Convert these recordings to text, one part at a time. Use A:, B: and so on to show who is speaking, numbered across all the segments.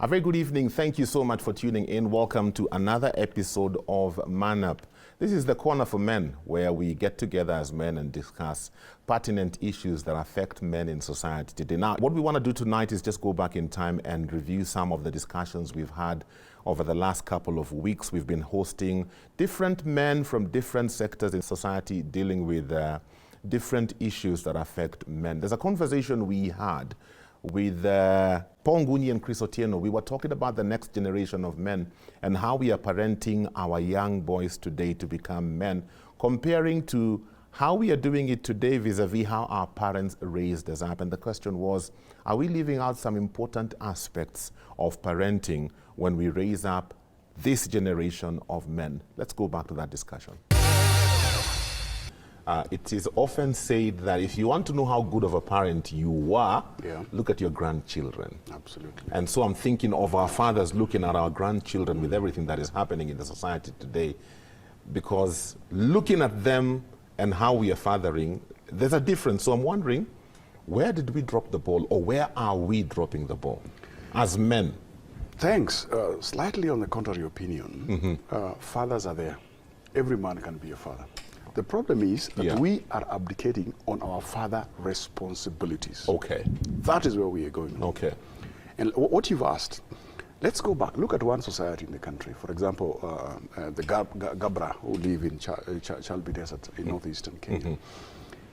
A: A very good evening. Thank you so much for tuning in. Welcome to another episode of Man Up. This is the corner for men, where we get together as men and discuss pertinent issues that affect men in society today. Now, what we want to do tonight is just go back in time and review some of the discussions we've had over the last couple of weeks. We've been hosting different men from different sectors in society dealing with different issues that affect men. There's a conversation we had with Paul Nguni and Chris Otieno. We were talking about the next generation of men and how we are parenting our young boys today to become men, comparing to how we are doing it today vis-a-vis how our parents raised us up. And the question was, are we leaving out some important aspects of parenting when we raise up this generation of men? Let's go back to that discussion. It is often said that if you want to know how good of a parent you are, look at your grandchildren.
B: Absolutely.
A: And so I'm thinking of our fathers looking at our grandchildren with everything that is happening in the society today, because looking at them and how we are fathering, there's a difference. So I'm wondering, where did we drop the ball, or where are we dropping the ball as men?
B: Thanks. Slightly on the contrary opinion, fathers are there. Every man can be a father. The problem is that we are abdicating on our father responsibilities.
A: Okay.
B: That is where we are going.
A: Okay.
B: And what you've asked, let's go back. Look at one society in the country. For example, the Gabra who live in Chalbi Desert in northeastern Kenya.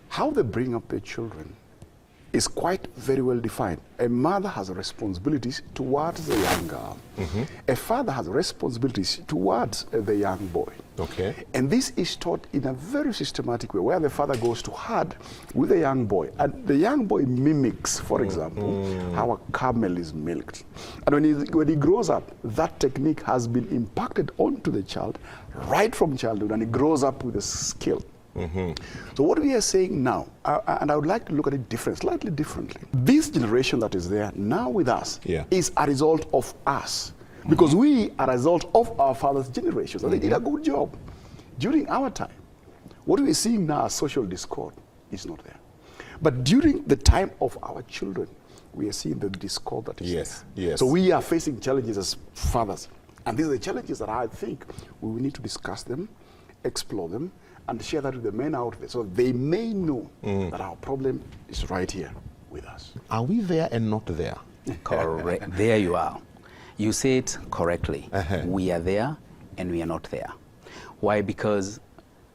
B: How they bring up their children is quite very well defined. A mother has responsibilities towards the young girl. A father has responsibilities towards the young boy.
A: Okay.
B: And this is taught in a very systematic way, where the father goes to herd with the young boy. And the young boy mimics, for example, how a camel is milked. And when he grows up, that technique has been impacted onto the child right from childhood, and he grows up with a skill. So what we are saying now, and I would like to look at it slightly differently. This generation that is there now with us is a result of us. Because we are a result of our father's generations, and they did a good job. During our time, what we are seeing now as social discord is not there. But during the time of our children, we are seeing the discord that is there. So we are facing challenges as fathers. And these are the challenges that I think we will need to discuss them, explore them, and share that with the men out there, so they may know that our problem is right here with us.
A: Are we there and not there?
C: Correct. There you are. You say it correctly. We are there and we are not there. Why? Because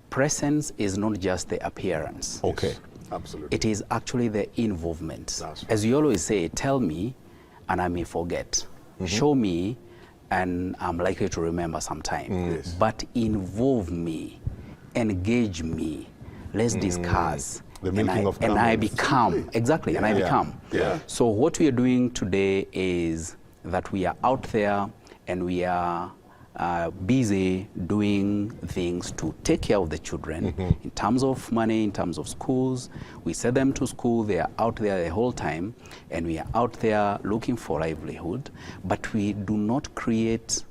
C: presence is not just the appearance.
A: Okay.
B: Yes, absolutely.
C: It is actually the involvement.
B: That's right.
C: As you always say, tell me and I may forget. Show me and I'm likely to remember sometime. But involve me. Engage me, let's discuss,
A: and
C: I become, exactly, and I become.
A: Yeah.
C: So what we are doing today is that we are out there and we are busy doing things to take care of the children in terms of money, in terms of schools. We send them to school, they are out there the whole time, and we are out there looking for livelihood, but we do not create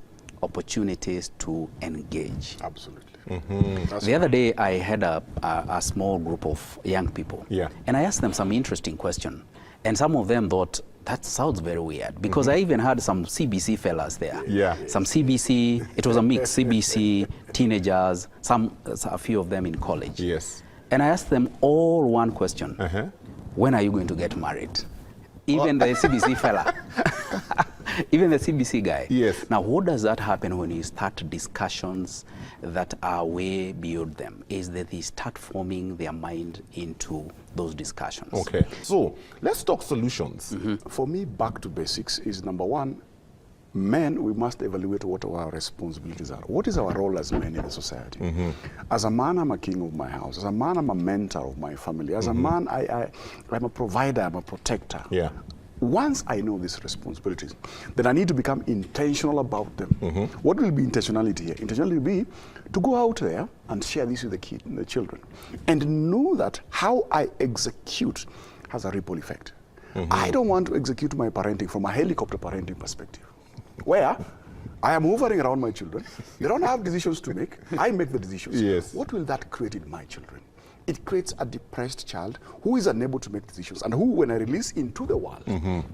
C: opportunities to engage.
B: Absolutely.
C: The other day, I had a small group of young people, and I asked them some interesting question, and some of them thought, that sounds very weird, because I even had some CBC fellas there. Some CBC, it was a mix, CBC, teenagers, a few of them in college. And I asked them all one question, when are you going to get married? Even the CBC fella. Even the CBC guy. Now, what does that happen when you start discussions that are way beyond them? Is that they start forming their mind into those discussions.
A: Okay. So let's talk solutions.
B: For me, back to basics is number one, men, we must evaluate what our responsibilities are. What is our role as men in the society? As a man, I'm a king of my house. As a man, I'm a mentor of my family. As a man, I'm a provider, I'm a protector. Once I know these responsibilities, then I need to become intentional about them. What will be intentionality here? Intentionality will be to go out there and share this with the children, and know that how I execute has a ripple effect. I don't want to execute my parenting from a helicopter parenting perspective, where I am hovering around my children. They don't have decisions to make. I make the decisions. What will that create in my children? it creates a depressed child who is unable to make decisions and who, when I release into the world,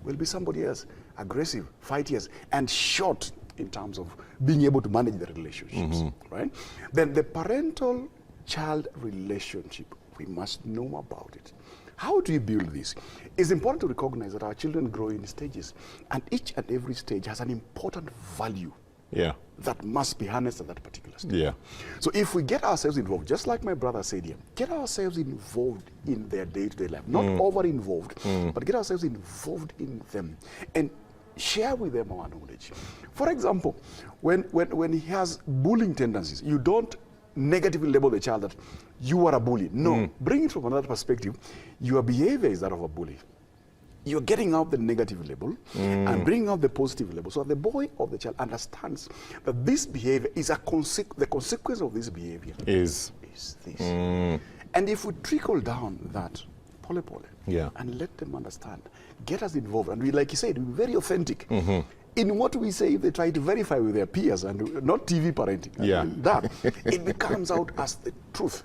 B: will be somebody else, aggressive, fighters, and short in terms of being able to manage the relationships, right? Then the parental-child relationship, we must know about it. How do you build this? It's important to recognize that our children grow in stages, and each and every stage has an important value that must be harnessed at that particular stage. So if we get ourselves involved, just like my brother said here, get ourselves involved in their day-to-day life, not over-involved, but get ourselves involved in them and share with them our knowledge. For example, when he has bullying tendencies, you don't negatively label the child that you are a bully. No, bring it from another perspective. Your behavior is that of a bully. You're getting out the negative label and bringing out the positive label, so that the boy or the child understands that this behavior is the consequence of this behavior is this. And if we trickle down that pole, and let them understand, get us involved, and we, like you said, we're very authentic in what we say. If they try to verify with their peers and not TV parenting, and that it becomes out as the truth.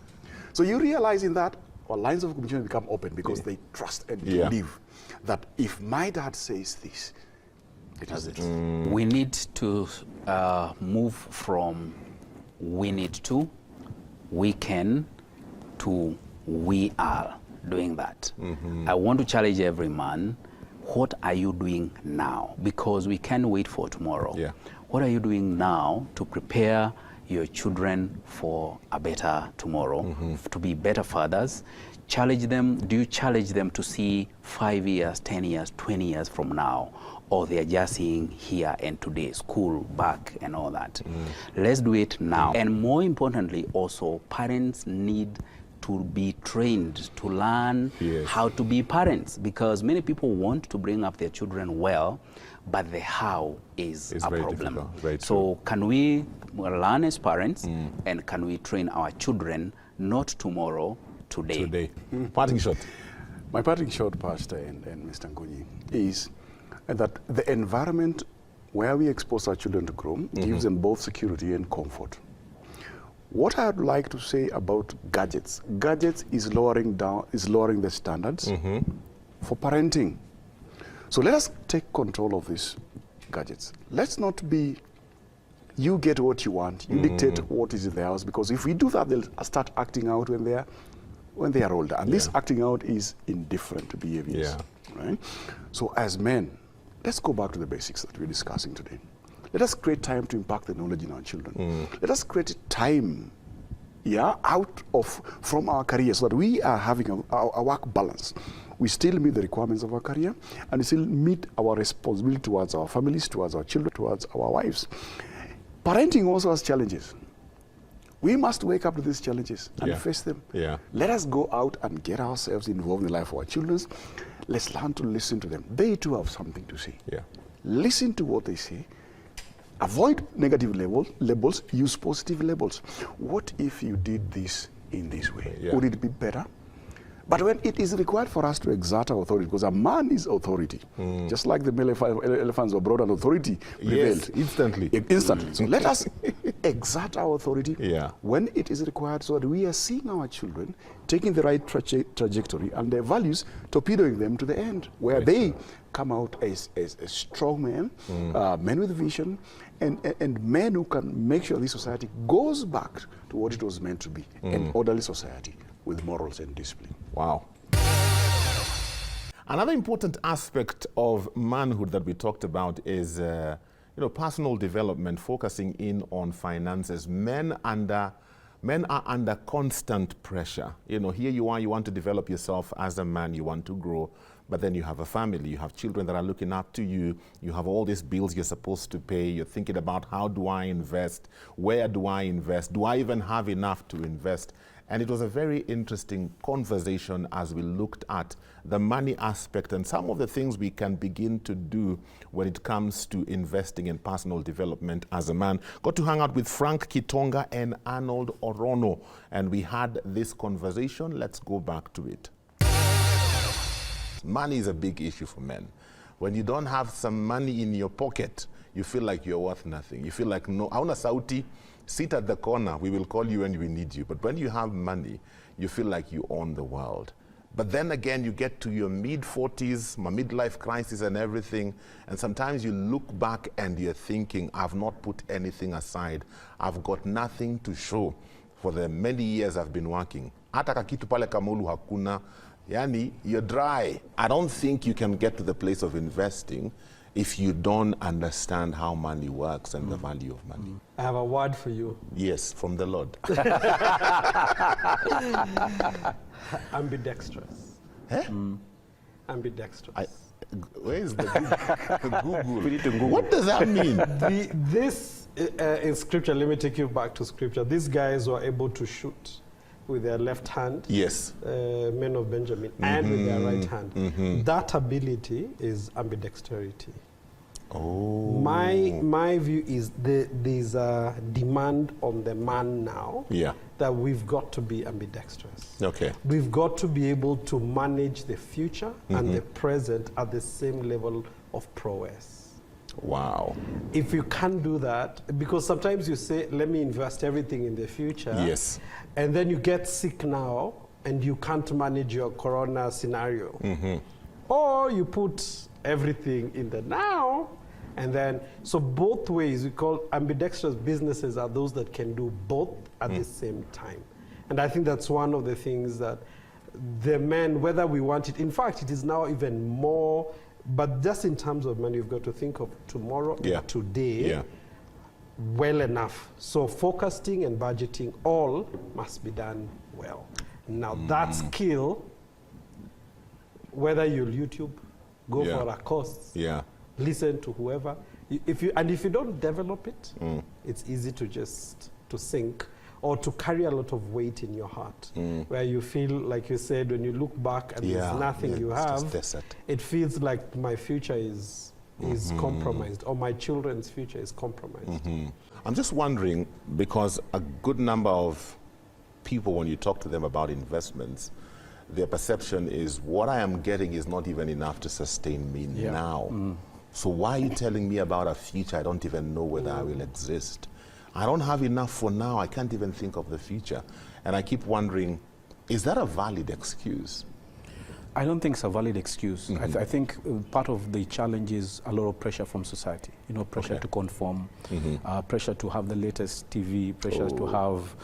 B: So you realize in that our lines of communication become open because they trust and believe that if my dad says this, it is the truth.
C: We need to move from we need to, we can, to we are doing that. I want to challenge every man. What are you doing now? Because we can't wait for tomorrow. What are you doing now to prepare your children for a better tomorrow, to be better fathers? Challenge them. Do you challenge them to see 5 years, 10 years, 20 years from now? Or they are just seeing here and today, school, back, and all that? Let's do it now. And more importantly, also, parents need to be trained to learn how to be parents, because many people want to bring up their children well, but the how is a problem. So can we learn as parents, and can we train our children not tomorrow, today?
A: Parting shot.
B: My parting shot, Pastor and Mr. Ngonyi, is that the environment where we expose our children to grow gives them both security and comfort. What I'd like to say about gadgets is lowering the standards for parenting. So let us take control of these gadgets. Let's not be, you get what you want, you dictate what is in the house, because if we do that, they'll start acting out when they are older. And this acting out is in different behaviors. Right? So as men, let's go back to the basics that we're discussing today. Let us create time to impact the knowledge in our children. Let us create time from our career, so that we are having a work balance. We still meet the requirements of our career, and we still meet our responsibility towards our families, towards our children, towards our wives. Parenting also has challenges. We must wake up to these challenges and face them. Let us go out and get ourselves involved in the life of our children. Let's learn to listen to them. They too have something to say. Listen to what they say. Avoid negative labels, use positive labels. What if you did this in this way? Would it be better? But when it is required for us to exert our authority, because a man is authority, just like the male elephants were brought, and authority prevailed. Instantly. So let us exert our authority when it is required, so that we are seeing our children taking the right trajectory and their values, torpedoing them to the end, where they come out as strong men, men with vision, and men who can make sure this society goes back to what it was meant to be, an orderly society with morals and discipline.
A: Wow. Another important aspect of manhood that we talked about is personal development, focusing in on finances. Men are under constant pressure. Here you are, you want to develop yourself as a man, you want to grow, but then you have a family, you have children that are looking up to you, you have all these bills you're supposed to pay, you're thinking about, how do I invest? Where do I invest? Do I even have enough to invest? And it was a very interesting conversation as we looked at the money aspect and some of the things we can begin to do when it comes to investing in personal development as a man. Got to hang out with Frank Kitonga and Arnold Orono, and we had this conversation. Let's go back to it. Money is a big issue for men. When you don't have some money in your pocket, you feel like you're worth nothing. You feel like, no, hauna sauti, sit at the corner, we will call you when we need you. But when you have money, you feel like you own the world. But then again, you get to your mid-40s, midlife crisis and everything, and sometimes you look back and you're thinking, I've not put anything aside. I've got nothing to show for the many years I've been working. Hata kakitu pale kamulu hakuna, yani, you're dry. I don't think you can get to the place of investing if you don't understand how money works and the value of money.
D: I have a word for you.
A: Yes, from the Lord.
D: Ambidextrous.
A: Eh?
D: Ambidextrous.
A: Where is the Google? We need to Google. What does that mean?
D: This in scripture, let me take you back to scripture. These guys were able to shoot with their left hand.
A: Yes.
D: Men of Benjamin, and with their right hand. That ability is ambidexterity.
A: Oh.
D: My view is there's a demand on the man now that we've got to be ambidextrous.
A: Okay.
D: We've got to be able to manage the future and the present at the same level of prowess.
A: Wow.
D: If you can't do that, because sometimes you say, let me invest everything in the future.
A: Yes.
D: And then you get sick now and you can't manage your corona scenario. Or you put everything in the now, and then, so both ways, we call ambidextrous businesses are those that can do both at the same time. And I think that's one of the things that the men, whether we want it, in fact, it is now even more, but just in terms of money, you've got to think of tomorrow and today well enough. So forecasting and budgeting all must be done well. Now that skill, whether you'll YouTube, go for a course, listen to whoever, if you don't develop it, it's easy to just to sink or to carry a lot of weight in your heart, where you feel, like you said, when you look back and there's nothing you have, it feels like my future is compromised, or my children's future is compromised.
A: I'm just wondering, because a good number of people, when you talk to them about investments, their perception is what I am getting is not even enough to sustain me now. So why are you telling me about a future I don't even know whether I will exist? I don't have enough for now. I can't even think of the future. And I keep wondering, is that a valid excuse?
C: I don't think it's a valid excuse. I think part of the challenge is a lot of pressure from society. You know, pressure to conform, pressure to have the latest TV, pressure to have,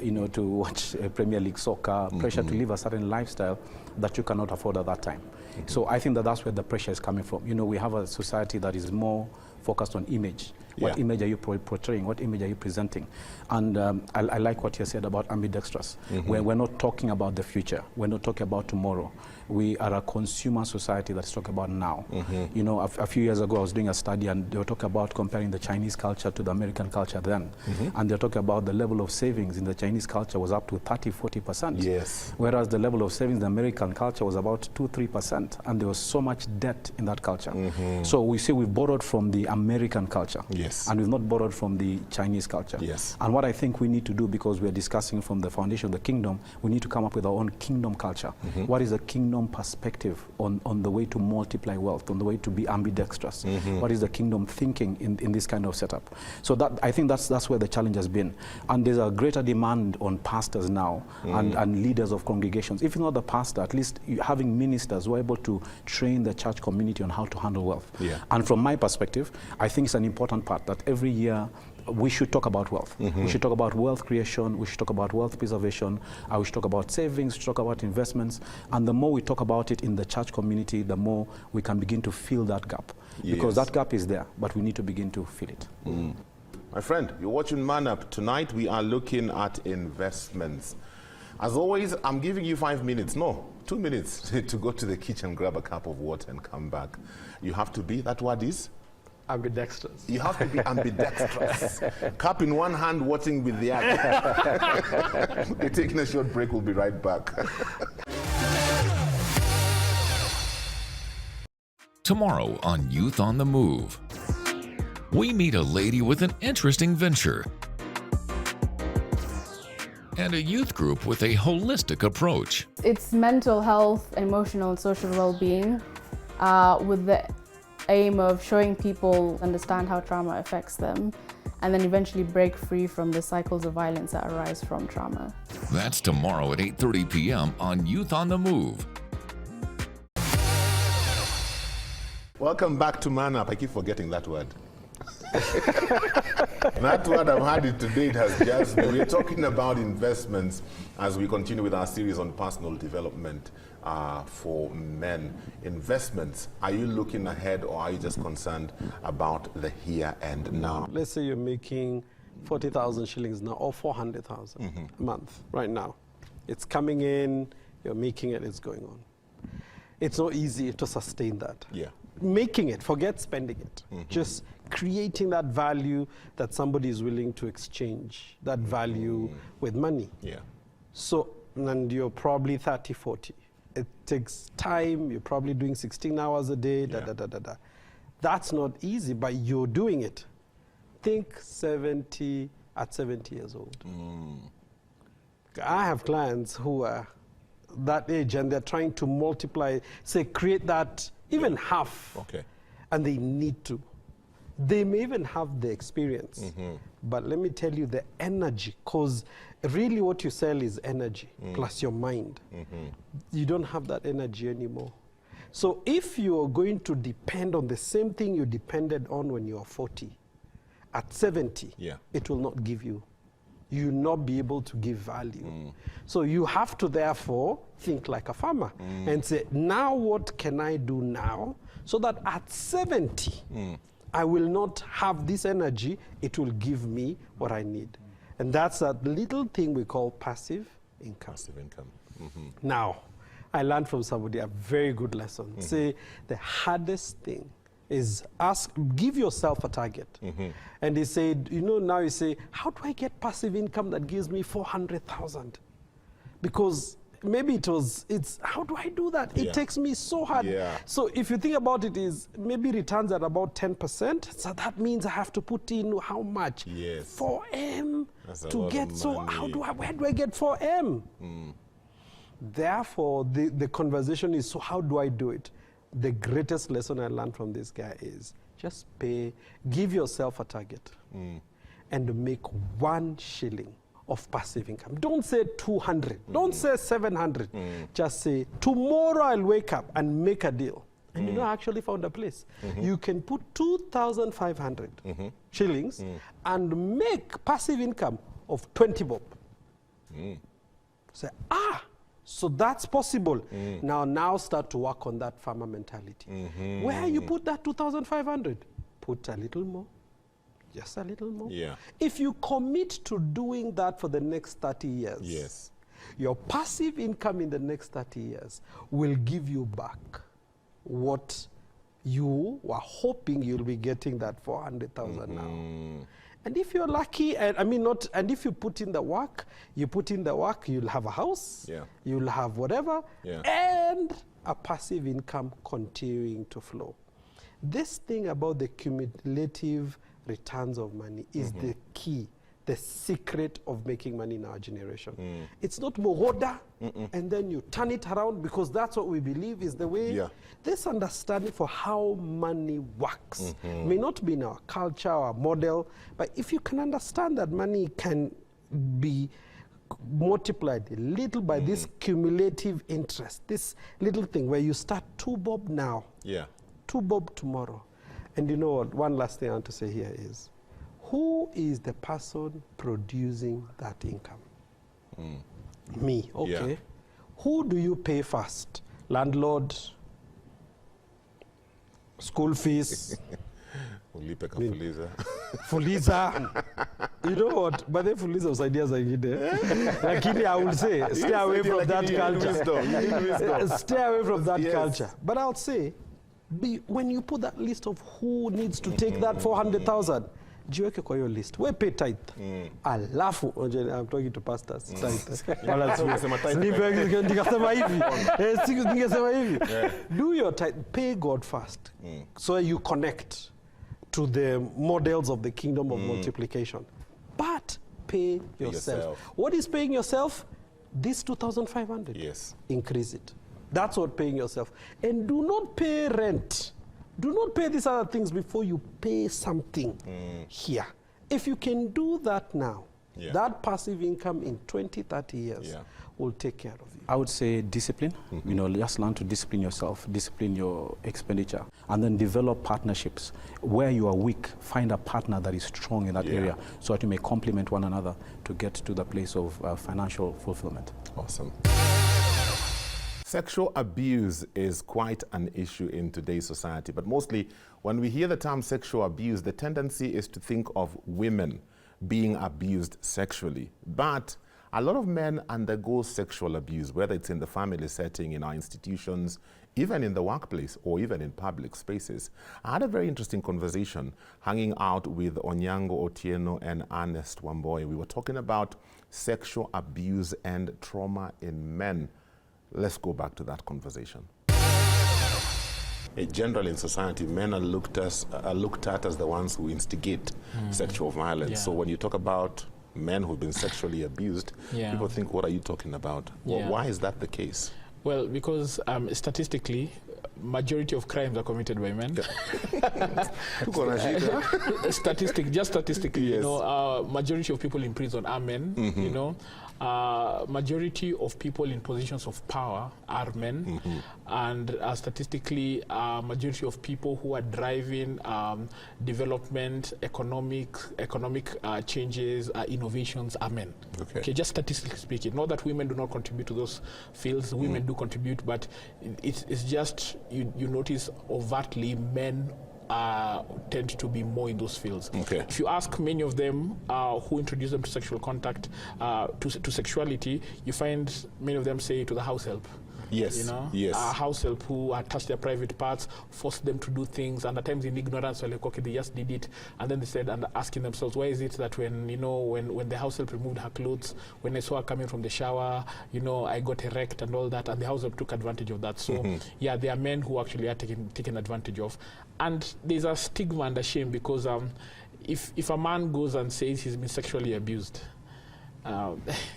C: you know, to watch Premier League soccer, pressure to live a certain lifestyle that you cannot afford at that time. So I think that that's where the pressure is coming from. You know, we have a society that is more focused on image. What image are you portraying? What image are you presenting? And I like what you said about ambidextrous. We're not talking about the future. We're not talking about tomorrow. We are a consumer society that's talking about now. You know, a few years ago, I was doing a study and they were talking about comparing the Chinese culture to the American culture then. And they're talking about the level of savings in the Chinese culture was up to 30–40%.
A: Yes.
C: Whereas the level of savings in the American culture was about 2–3%. And there was so much debt in that culture. So we say we've borrowed from the American culture. And we've not borrowed from the Chinese culture. And what I think we need to do, because we're discussing from the foundation of the kingdom, we need to come up with our own kingdom culture. What is the kingdom perspective on the way to multiply wealth, on the way to be ambidextrous? What is the kingdom thinking in this kind of setup? So that, I think that's where the challenge has been. And there's a greater demand on pastors now and leaders of congregations. If not the pastor, at least having ministers who are able to train the church community on how to handle wealth. And from my perspective, I think it's an important part that every year we should talk about wealth. We should talk about wealth creation. We should talk about wealth preservation. We should talk about savings. We should talk about investments. And the more we talk about it in the church community, the more we can begin to fill that gap. Because that gap is there, but we need to begin to fill it.
A: My friend, you're watching Man Up. Tonight we are looking at investments. As always, I'm giving you 5 minutes, no, 2 minutes to go to the kitchen, grab a cup of water and come back. You have to be, that word is?
D: Ambidextrous.
A: You have to be ambidextrous. Cup in one hand, watching with the other. We're taking a short break. We'll be right back.
E: Tomorrow on Youth on the Move, we meet a lady with an interesting venture and a youth group with a holistic approach.
F: It's mental health, emotional and social well-being with the aim of showing people understand how trauma affects them and then eventually break free from the cycles of violence that arise from trauma.
E: That's tomorrow at 8:30 p.m. on Youth on the Move.
A: Welcome back to Man Up. I keep forgetting that word. That word, I've had it today. It has just been. We're talking about investments as we continue with our series on personal development for men. Investments, are you looking ahead or are you just concerned about the here and now?
D: Let's say you're making 40,000 shillings now or 400,000 a month right now. It's coming in, you're making it, it's going on. It's not easy to sustain that.
A: Yeah.
D: Making it, forget spending it. Just creating that value that somebody is willing to exchange that value with money.
A: Yeah.
D: So, and you're probably 30, 40. It takes time, you're probably doing 16 hours a day, That's not easy, but you're doing it. Think at 70 years old. I have clients who are that age and they're trying to multiply, say create that even half.
A: Okay.
D: And they need to. They may even have the experience, but let me tell you the energy, because really what you sell is energy plus your mind. You don't have that energy anymore. So if you're going to depend on the same thing you depended on when you were 40, at 70, it will not give you. You will not be able to give value. So you have to therefore think like a farmer and say, now what can I do now so that at 70, I will not have this energy, it will give me what I need. And that's that little thing we call passive income.
A: Passive income.
D: Now, I learned from somebody a very good lesson. Say the hardest thing is give yourself a target. And he said, now you say, how do I get passive income that gives me 400,000? Because maybe it's how do I do that? It takes me so hard. So if you think about it, is maybe returns at about 10%. So that means I have to put in how much? 4M to get. So where do I get 4M? Therefore, the conversation is, so how do I do it? The greatest lesson I learned from this guy is just give yourself a target and make 1 shilling of passive income. Don't say 200, don't say 700. Just say, tomorrow I'll wake up and make a deal. And I actually found a place. You can put 2,500 shillings and make passive income of 20 bob. Say, so that's possible. Now start to work on that farmer mentality. Where you put that 2,500, put a little more. Just a little more. If you commit to doing that for the next 30 years, your passive income in the next 30 years will give you back what you were hoping you'll be getting, that 400,000 now. And if you're lucky, and if you put in the work, you'll have a house, you'll have whatever, and a passive income continuing to flow. This thing about the cumulative returns of money is the key, the secret of making money in our generation. It's not mohoda, and then you turn it around, because that's what we believe is the way. This understanding for how money works may not be in our culture or model, but if you can understand that money can be multiplied a little by this cumulative interest, this little thing where you start 2 bob now, 2 bob tomorrow. And you know what? One last thing I want to say here is, who is the person producing that income? Me, okay. Who do you pay first? Landlord? School fees? Fuliza. You know what? But then Fuliza was ideas I get there. Lakini I will say, stay away from that culture. Stay away from that culture. But I'll say, when you put that list of who needs to take that 400,000, jiweke kwa hiyo list. We pay tithe. Alafu, I'm talking to pastors. Tithe. Do your tithe. Pay God first. So you connect to the models of the kingdom of multiplication. But pay yourself. What is paying yourself? This 2,500. Increase it. That's what paying yourself. And do not pay rent. Do not pay these other things before you pay something here. If you can do that now, that passive income in 20, 30 years will take care of you.
G: I would say discipline. You know, just learn to discipline yourself, discipline your expenditure, and then develop partnerships. Where you are weak, find a partner that is strong in that area so that you may complement one another to get to the place of financial fulfillment.
A: Awesome. Sexual abuse is quite an issue in today's society, but mostly when we hear the term sexual abuse, the tendency is to think of women being abused sexually. But a lot of men undergo sexual abuse, whether it's in the family setting, in our institutions, even in the workplace, or even in public spaces. I had a very interesting conversation hanging out with Onyango Otieno and Ernest Wamboy. We were talking about sexual abuse and trauma in men. Let's go back to that conversation. Generally in society, men are looked at as the ones who instigate sexual violence. So when you talk about men who've been sexually abused, people think, what are you talking about? Well, why is that the case?
H: Well, because statistically, majority of crimes are committed by men. Statistically, you know, majority of people in prison are men, you know. Majority of people in positions of power are men, and statistically, majority of people who are driving development, economic changes, innovations are men. Okay, just statistically speaking. Not that women do not contribute to those fields. Women do contribute, but it's just you notice overtly men tend to be more in those fields. If you ask many of them who introduce them to sexual contact, to sexuality, you find many of them say to the house help.
A: Yes,
H: you know,
A: yes.
H: House help who touch their private parts, force them to do things, and at times in ignorance, so like, okay, they just did it, and then they said, and asking themselves, why is it that when, you know, when the house help removed her clothes, when I saw her coming from the shower, you know, I got erect and all that, and the house help took advantage of that. So, yeah, there are men who actually are taken advantage of, and there's a stigma and a shame because if a man goes and says he's been sexually abused,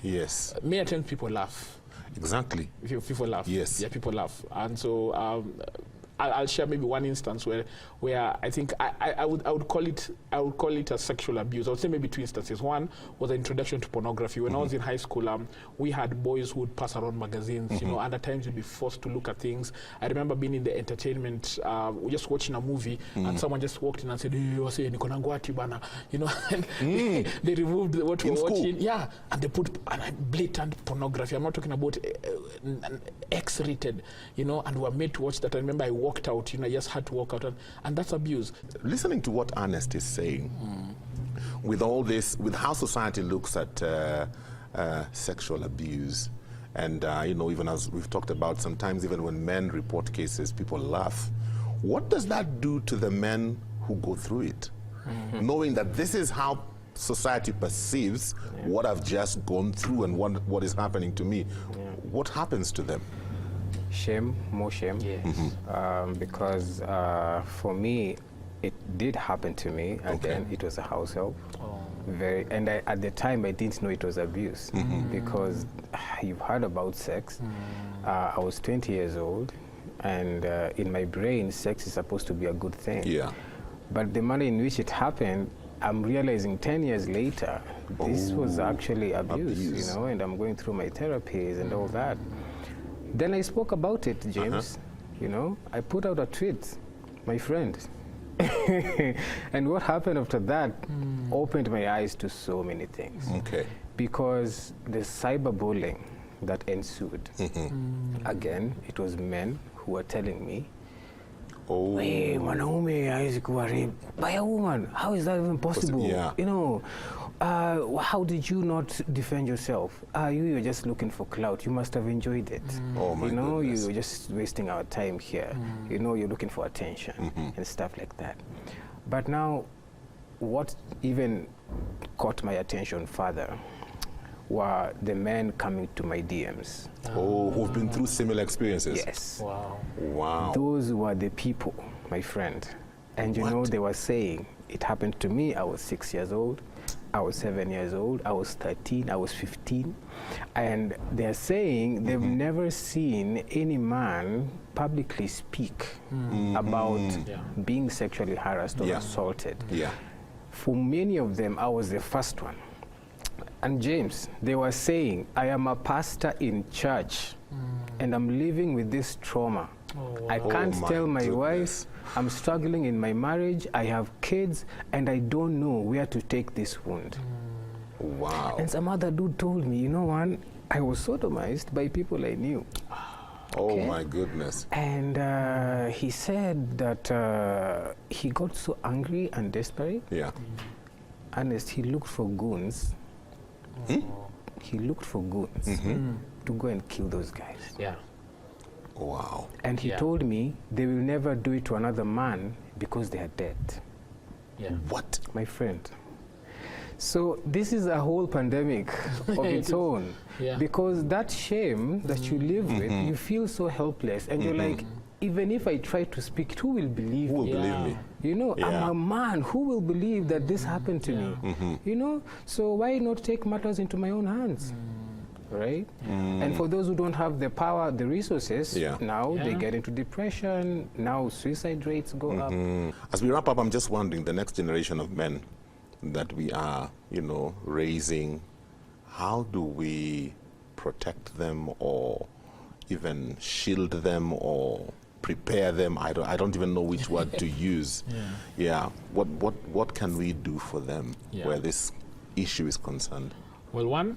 A: yes,
H: many times people laugh.
A: Exactly.
H: People laugh.
A: Yes.
H: Yeah, people laugh. And so I'll share maybe one instance where I think I would call it a sexual abuse. I would say maybe two instances. One was the introduction to pornography. When I was in high school, we had boys who would pass around magazines, you know, and at times you'd be forced to look at things. I remember being in the entertainment, just watching a movie, and someone just walked in and said, hey, what's it, you know, and they removed what we were watching. Yeah, and they put blatant pornography. I'm not talking about X-rated, you know, and we were made to watch that. I remember I walked out, you know, I just had to walk out, and that's abuse. Listening to what Ernest is saying, with all this, with how society looks at sexual abuse, and you know, even as we've talked about, sometimes even when men report cases, people laugh. What does that do to the men who go through it, knowing that this is how society perceives what I've just gone through and what is happening to me? What happens to them?
I: Shame, more shame. Yes. Because for me, it did happen to me. Again, it was a house help. And at the time, I didn't know it was abuse because you've heard about sex. I was 20 years old, and in my brain, sex is supposed to be a good thing. Yeah. But the manner in which it happened, I'm realizing 10 years later, this was actually abuse, you know, and I'm going through my therapies and all that. Then I spoke about it, James. You know, I put out a tweet, my friend. And what happened after that opened my eyes to so many things. Because the cyberbullying that ensued, again, it was men who were telling me, hey, mwanaume hawezi kuwa raped by a woman. How is that even possible? You know, how did you not defend yourself? You're just looking for clout. You must have enjoyed it. You know, you're just wasting our time here. You know, you're looking for attention and stuff like that. But now, what even caught my attention further were the men coming to my DMs.
A: Who've been through similar experiences?
I: Yes.
A: Wow.
I: Those were the people, my friend. And you know, they were saying, it happened to me. I was 6 years old. I was 7 years old. I was 13. I was 15. And they're saying they've never seen any man publicly speak about being sexually harassed or assaulted. for many of them, I was the first one. And James, they were saying, I am a pastor in church, and I'm living with this trauma. I can't tell my wife, I'm struggling in my marriage, I have kids, and I don't know where to take this wound.
A: Wow.
I: And some other dude told me, you know what, I was sodomized by people I knew.
A: Oh my goodness.
I: And he said that he got so angry and desperate.
A: Yeah.
I: Honest, he looked for goons. He looked for goons to go and kill those guys.
H: Yeah.
A: Wow.
I: And he told me they will never do it to another man because they are dead.
H: Yeah.
A: What?
I: My friend. So this is a whole pandemic of its own. Because that shame that you live with, you feel so helpless. And you're like, even if I try to speak, who will believe me?
A: Who will believe me?
I: You know, I'm a man. Who will believe that this happened to me? You know, so why not take matters into my own hands? Right? And for those who don't have the power, the resources, now they get into depression. Now suicide rates go up.
A: As we wrap up, I'm just wondering, the next generation of men that we are, you know, raising, how do we protect them or even shield them or prepare them? I don't even know which word to use. What can we do for them where this issue is concerned?
H: Well, one,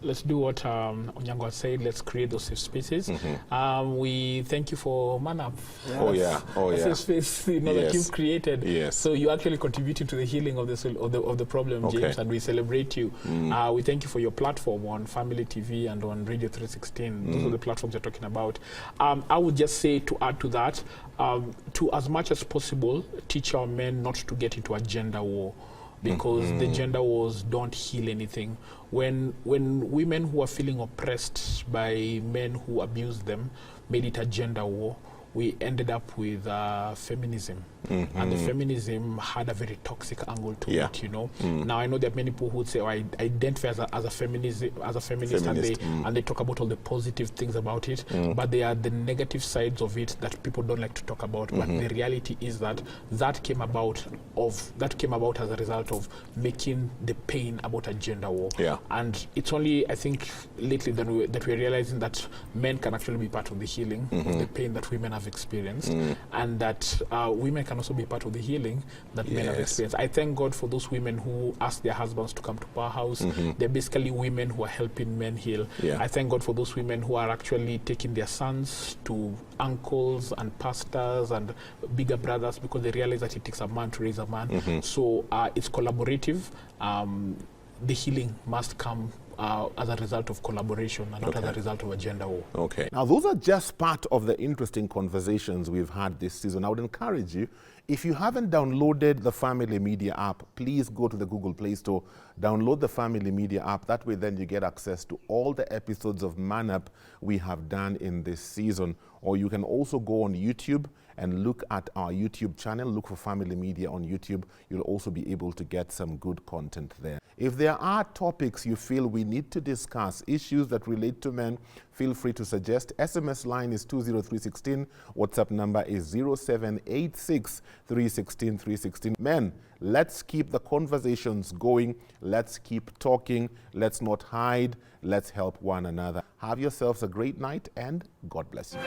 H: let's do what Onyango said. Let's create those safe spaces. We thank you for ManUp. A safe space, you know, that you've created. So you're actually contributing to the healing of the problem, James, and we celebrate you. We thank you for your platform on Family TV and on Radio 316. Those are the platforms you're talking about. I would just say, to add to that, to as much as possible, teach our men not to get into a gender war, because the gender wars don't heal anything. When women who are feeling oppressed by men who abuse them made it a gender war, we ended up with feminism. And the feminism had a very toxic angle to it, you know. Now, I know there are many people who would say, I identify as a feminist, and they talk about all the positive things about it, but they are the negative sides of it that people don't like to talk about. But the reality is that came about as a result of making the pain about a gender war. And it's only, I think, lately that we're realizing that men can actually be part of the healing of the pain that women have experienced, and that women can also be part of the healing that men have experienced. I thank God for those women who ask their husbands to come to Powerhouse. They're basically women who are helping men heal. I thank God for those women who are actually taking their sons to uncles and pastors and bigger brothers, because they realize that it takes a man to raise a man. So it's collaborative. The healing must come as a result of collaboration and not as a result of a gender war.
A: Now, those are just part of the interesting conversations we've had this season. I would encourage you, if you haven't downloaded the Family Media app, please go to the Google Play Store, download the Family Media app. That way then you get access to all the episodes of ManUp we have done in this season. Or you can also go on YouTube and look at our YouTube channel, look for Family Media on YouTube. You'll also be able to get some good content there. If there are topics you feel we need to discuss, issues that relate to men, feel free to suggest. SMS line is 20316. WhatsApp number is 0786 316 316. Men, let's keep the conversations going. Let's keep talking. Let's not hide. Let's help one another. Have yourselves a great night, and God bless you.